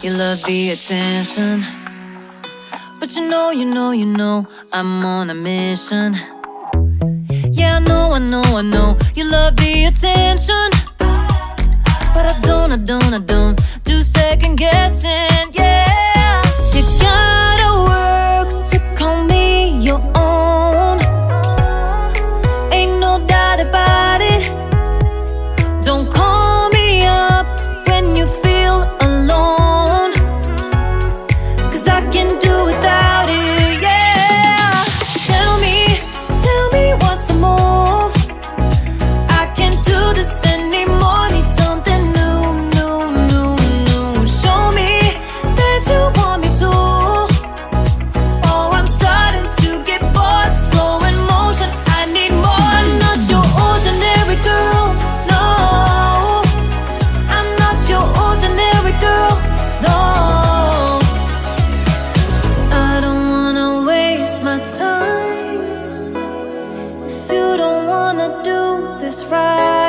you love the attention, but you know, I'm on a mission. Yeah, I know, you love the attention, but I don't do second guessing, yeah. You gotta work to call me your own, ain't no doubt about it. Don't call me up when you feel alone, 'cause I can do without it, yeah. Tell me what's the move. I can't do this anymore, need something new. Show me that you want me to. Oh, I'm starting to get bored, slow in motion, I need more. I'm not your ordinary girl, no. I'm not your ordinary girl, no. I don't wanna waste my time if you don't wanna do this right.